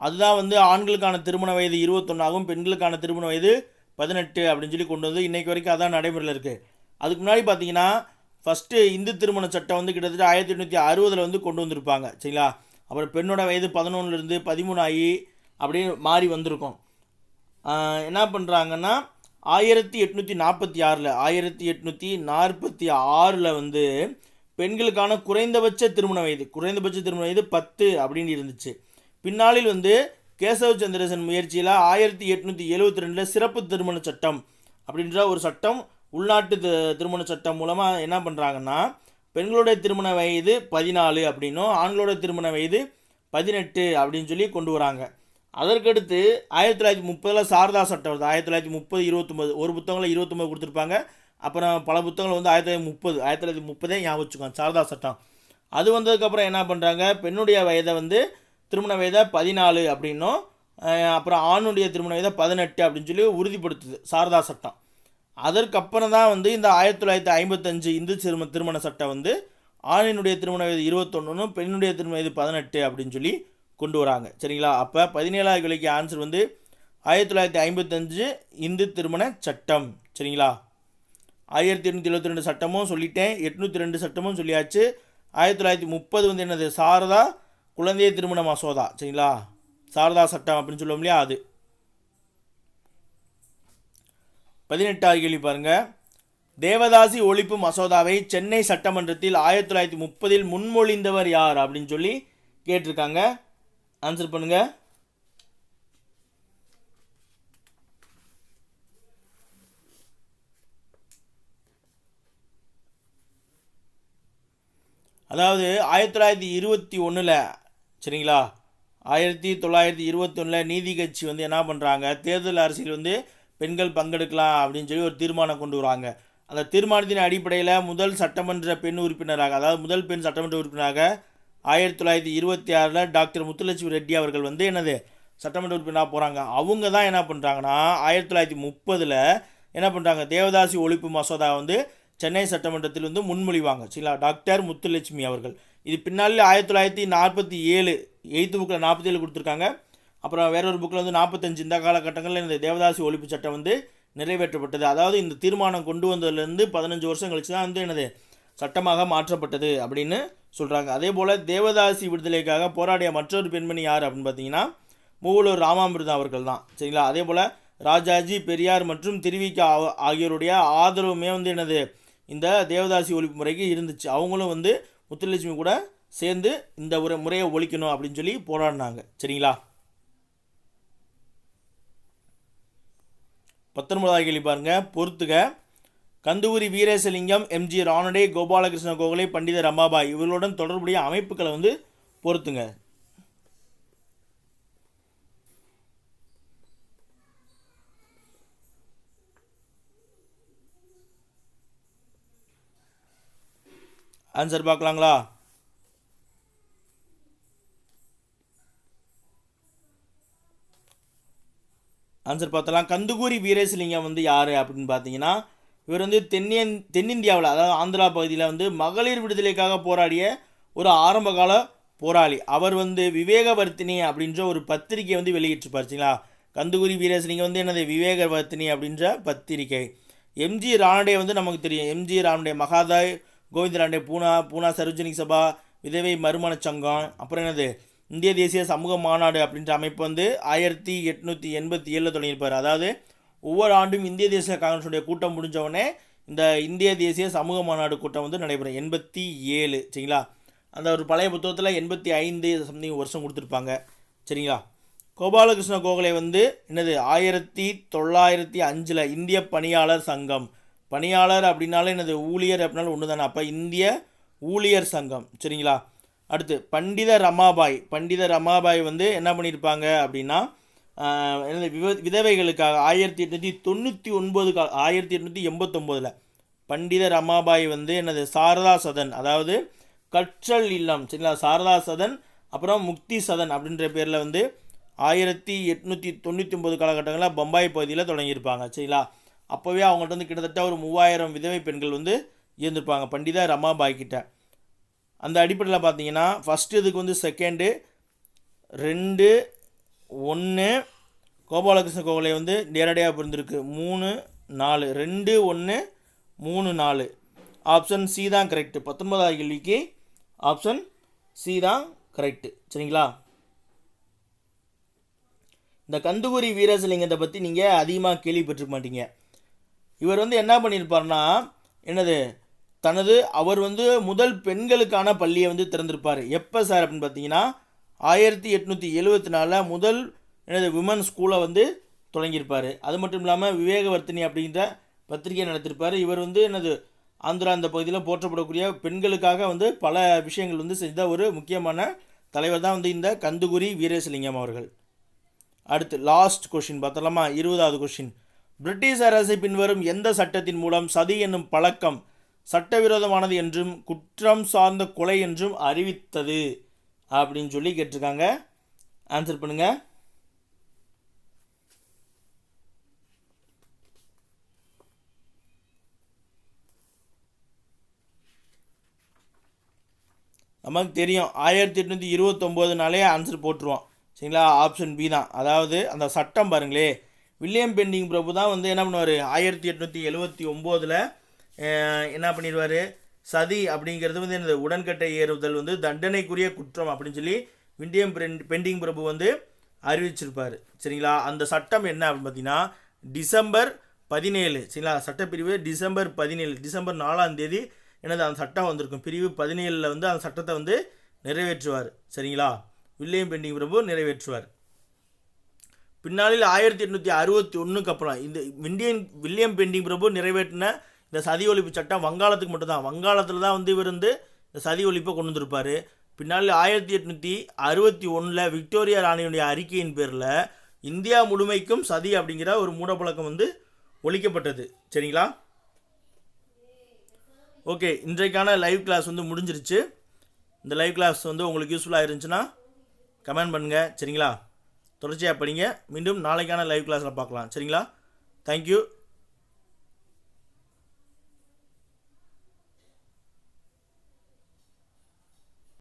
அதுதான் வந்து ஆண்களுக்கான திருமண வயது 21 பெண்களுக்கான திருமண வயது 18 அப்படின்னு சொல்லி கொண்டு வந்து இன்றைக்கு வரைக்கும் அதான் நடைமுறையில் இருக்குது. அதுக்கு முன்னாடி பார்த்தீங்கன்னா ஃபஸ்ட்டு இந்து திருமண சட்டம் வந்து கிட்டத்தட்ட 1860 வந்து கொண்டு வந்திருப்பாங்க. சரிங்களா? அப்புறம் பெண்ணோட வயது 11 13 ஆகி அப்படியே மாறி வந்திருக்கும். என்ன பண்ணுறாங்கன்னா 1846 வந்து பெண்களுக்கான குறைந்தபட்ச திருமண வயது 10 அப்படின்னு இருந்துச்சு. பின்னாளில் வந்து கேசவ சந்திரசன் முயற்சியில் 1872 சிறப்பு திருமண சட்டம் அப்படின்ற ஒரு சட்டம் உள்நாட்டு திருமண சட்டம் மூலமாக என்ன பண்ணுறாங்கன்னா பெண்களுடைய திருமண வயது 14 அப்படின்னும் ஆண்களோட திருமண வயது 18 அப்படின்னு சொல்லி கொண்டு வராங்க. அதற்கடுத்து 1930 சாரதா சட்டம் வருது. 1930 29 ஒரு புத்தகங்களில் 29 கொடுத்துருப்பாங்க. அப்புறம் பல புத்தகங்கள் வந்து 1930 ஞாபகம் வச்சுக்கோங்க சாரதா சட்டம். அது வந்ததுக்கப்புறம் என்ன பண்ணுறாங்க பெண்ணுடைய வயதை வந்து திருமண வயதை 14 அப்படின்னும் அப்புறம் ஆணுடைய திருமண வயதை 18 அப்படின்னு சொல்லி உறுதிப்படுத்துது சாரதா சட்டம். அதற்கப்புறம் தான் வந்து இந்த 1955 இந்து திருமண சட்டம் வந்து ஆணினுடைய திருமண வயது 21 பெண்ணுடைய திருமண வயது 18 அப்படின்னு சொல்லி கொண்டு வராங்க. சரிங்களா? அப்போ 17வது கேள்விக்கு ஆன்சர் வந்து 1955 இந்து திருமண சட்டம். சரிங்களா? 1872 சட்டமும் சொல்லிட்டேன், 802 சட்டமும் சொல்லியாச்சு. 1930 வந்து என்னது சாரதா குழந்தை திருமண மசோதா. சரிங்களா? சாரதா சட்டம் அப்படின்னு சொல்லுவோம் இல்லையா அது. 18வது கேள்வி பாருங்க. தேவதாசி ஒழிப்பு மசோதாவை சென்னை சட்டமன்றத்தில் 1930 முன்மொழிந்தவர் யார் அப்படின்னு சொல்லி கேட்டிருக்காங்க. ஆன்சர் பண்ணுங்க. அதாவது 1921 சரிங்களா 1921 நீதி கட்சி வந்து என்ன பண்ணுறாங்க தேர்தல் அரசியல் வந்து பெண்கள் பங்கெடுக்கலாம் அப்படின்னு சொல்லி ஒரு தீர்மானம் கொண்டு வராங்க. அந்த தீர்மானத்தின் அடிப்படையில் முதல் சட்டமன்ற பெண் உறுப்பினராக அதாவது முதல் பெண் சட்டமன்ற உறுப்பினராக 1926 டாக்டர் முத்துலட்சுமி ரெட்டி அவர்கள் வந்து என்னது சட்டமன்ற உறுப்பினராக போகிறாங்க. அவங்க தான் என்ன பண்ணுறாங்கன்னா 1930 என்ன பண்ணுறாங்க தேவதாசி ஒழிப்பு மசோதா வந்து சென்னை சட்டமன்றத்தில் வந்து முன்மொழிவாங்க. சரிங்களா? டாக்டர் முத்துலட்சுமி அவர்கள். இது பின்னாலே 1947 8th புக்கில் 47 கொடுத்துருக்காங்க. அப்புறம் வேற ஒரு புக்கில் வந்து 45 இந்த காலகட்டங்களில் இந்த தேவதாசி ஒழிப்பு சட்டம் வந்து நிறைவேற்றப்பட்டது. அதாவது இந்த தீர்மானம் கொண்டு வந்ததுலேருந்து 15 வருஷம் கழிச்சு தான் வந்து என்னது சட்டமாக மாற்றப்பட்டது அப்படின்னு சொல்கிறாங்க. அதே போல் தேவதாசி விடுதலைக்காக போராடிய மற்றொரு பெண்மணி யார் அப்படின்னு பார்த்தீங்கன்னா மூவலூர் ராமாமிர்தம் அவர்கள் தான். சரிங்களா? அதே போல் ராஜாஜி பெரியார் மற்றும் திருவிக ஆகியோருடைய ஆதரவுமே வந்து என்னது இந்த தேவதாசி ஒழிப்பு முறைக்கு இருந்துச்சு. அவங்களும் வந்து முத்துலட்சுமி கூட சேர்ந்து இந்த ஒரு முறையை ஒழிக்கணும் அப்படின்னு சொல்லி போராடினாங்க. சரிங்களா? 19வது கேள்வி பாருங்க. பொறுத்துக. கந்தூரி வீரேசலிங்கம், எம்ஜி ரானடே, கோபாலகிருஷ்ண கோகலே, பண்டிதர் ரமாபாய் இவர்களுடன் தொடர்புடைய அமைப்புகளை வந்து பொறுத்துங்க. ஆன்சர் பார்க்கலாங்களா? ஆன்சர் பார்த்தலாம். கந்துகூரி வீரேசலிங்கம் வந்து யார் அப்படின்னு பார்த்தீங்கன்னா இவர் வந்து தென்னிந்தியாவில் அதாவது ஆந்திரா பகுதியில் வந்து மகளிர் விடுதலைக்காக போராடிய ஒரு ஆரம்பகால போராளி. அவர் வந்து விவேகவர்த்தினி அப்படின்ற ஒரு பத்திரிகை வந்து வெளியிட்டிருப்பார் சரிங்களா. கந்துகுரி வீரேசலிங்கம் வந்து என்னது விவேகவர்த்தினி அப்படின்ற பத்திரிகை. எம்ஜி ராணடே வந்து நமக்கு தெரியும். எம்ஜி ராணடே மகாதாய் கோவிந்த ராண்டே பூனா சர்வஜனிக் சபா விதவை மறுமண சங்கம். அப்புறம் என்னது இந்திய தேசிய சமூக மாநாடு அப்படின்ற அமைப்பு வந்து 1887 தொடங்கியிருப்பார். அதாவது ஒவ்வொரு ஆண்டும் இந்திய தேசிய காங்கிரஸுடைய கூட்டம் முடிஞ்சவுடனே இந்த இந்திய தேசிய சமூக மாநாடு கூட்டம் வந்து நடைபெறும் 87 சரிங்களா. அந்த ஒரு பழைய புத்தகத்தில் 85 சம்திங் வருஷம் கொடுத்துருப்பாங்க சரிங்களா. கோபாலகிருஷ்ண கோகலே வந்து என்னது 1905 இந்திய பணியாளர் சங்கம். பணியாளர் அப்படின்னாலும் என்னது ஊழியர் அப்படின்னாலும் ஒன்று தானே. அப்போ இந்திய ஊழியர் சங்கம் சரிங்களா. அடுத்து பண்டித ரமாபாய் வந்து என்ன பண்ணியிருப்பாங்க அப்படின்னா என்னது விதவைகளுக்காக 1889 பண்டித ரமாபாய் வந்து என்னது சாரதா சதன், அதாவது கற்றல் இல்லம் சரிங்களா. சாரதா சதன் அப்புறம் முக்தி சதன் அப்படின்ற பேரில் வந்து 1899 காலகட்டங்களில் பம்பாய் பகுதியில் தொடங்கியிருப்பாங்க சரிங்களா. அப்போவே அவங்கள்ட்ட வந்து கிட்டத்தட்ட ஒரு 3000 விதவை பெண்கள் வந்து இருந்திருப்பாங்க பண்டித ரமாபாய் கிட்ட. அந்த அடிப்படையில் பார்த்தீங்கன்னா ஃபஸ்ட்டு இதுக்கு வந்து செகண்டு 2 1 கோபாலகிருஷ்ண கோகலே வந்து நேரடியாக பிறந்திருக்கு 3 4 2 1 3 4 ஆப்ஷன் சி தான் கரெக்டு. 19வது கேள்விக்கு ஆப்ஷன் சி தான் கரெக்டு சரிங்களா. இந்த கந்துகுரி வீரேசலிங்கத்தை பற்றி நீங்கள் அதிகமாக கேள்விப்பட்டிருக்க மாட்டீங்க. இவர் வந்து என்ன பண்ணியிருப்பார்னா என்னது அவர் வந்து முதல் பெண்களுக்கான பள்ளியை வந்து திறந்திருப்பார். எப்போ சார் அப்படின்னு பார்த்தீங்கன்னா 1874 முதல் என்னது விமன் ஸ்கூலை வந்து தொடங்கியிருப்பார். அது மட்டும் இல்லாமல் விவேகவர்த்தினி அப்படின்ற பத்திரிகை நடத்திருப்பார். இவர் வந்து என்னது ஆந்திரா அந்த பகுதியில் போற்றப்படக்கூடிய பெண்களுக்காக வந்து பல விஷயங்கள் வந்து செஞ்ச ஒரு முக்கியமான தலைவர் தான் வந்து இந்த கந்துகுரி வீரேசலிங்கம் அவர்கள். அடுத்து லாஸ்ட் கொஷின் பார்த்தலாமா. 20வது கொஷின். பிரிட்டிஷ் அரசை பின்வரும் எந்த சட்டத்தின் மூலம் சதி என்னும் பழக்கம் சட்டவிரோதமானது என்றும் குற்றம் சார்ந்த கொலை என்றும் அறிவித்தது அப்படின்னு சொல்லி கேட்டிருக்காங்க. ஆன்சர் பண்ணுங்க. நமக்கு தெரியும் 1829 ஆன்சர் போட்டுருவோம் சரிங்களா. ஆப்ஷன் பி தான். அதாவது அந்த சட்டம் பாருங்களே, வில்லியம் பெண்டிங் பிரபு தான் வந்து என்ன பண்ணுவார் 1879 என்ன பண்ணிடுவார், சதி அப்படிங்கிறது வந்து என்னது உடன்கட்டை ஏறுதல் வந்து தண்டனைக்குரிய குற்றம் அப்படின்னு சொல்லி வில்லியம் பெண்டிங் பிரபு வந்து அறிவிச்சிருப்பார் சரிங்களா. அந்த சட்டம் என்ன அப்படின்னு பார்த்தீங்கன்னா டிசம்பர் 17 சரிங்களா. சட்டப்பிரிவு டிசம்பர் 4ஆம் தேதி என்னது அந்த சட்டம் வந்திருக்கும். பிரிவு 17 வந்து அந்த சட்டத்தை வந்து நிறைவேற்றுவார் சரிங்களா. வில்லியம் பெண்டிங் பிரபு நிறைவேற்றுவார். பின்னாளில் 1861 அப்புறம் இந்த வில்லியம் பெண்டிங் பிரபு நிறைவேற்றின இந்த சதி ஒழிப்பு சட்டம் வங்காளத்துக்கு மட்டும்தான். வங்காளத்தில் தான் வந்து இவர் வந்து இந்த சதி ஒழிப்பை கொண்டு வந்திருப்பார். பின்னால் 1861 விக்டோரியா ராணியுடைய அறிக்கையின் பேரில் இந்தியா முழுமைக்கும் சதி அப்படிங்கிற ஒரு மூடப்பழக்கம் வந்து ஒழிக்கப்பட்டது சரிங்களா. ஓகே, இன்றைக்கான லைவ் கிளாஸ் வந்து முடிஞ்சிருச்சு. இந்த லைவ் கிளாஸ் வந்து உங்களுக்கு யூஸ்ஃபுல்லாக இருந்துச்சுன்னா கமெண்ட் பண்ணுங்கள் சரிங்களா. தொடர்ச்சியாக படிங்க. மீண்டும் நாளைக்கான லைவ் கிளாஸில் பார்க்கலாம் சரிங்களா. தேங்க்யூ.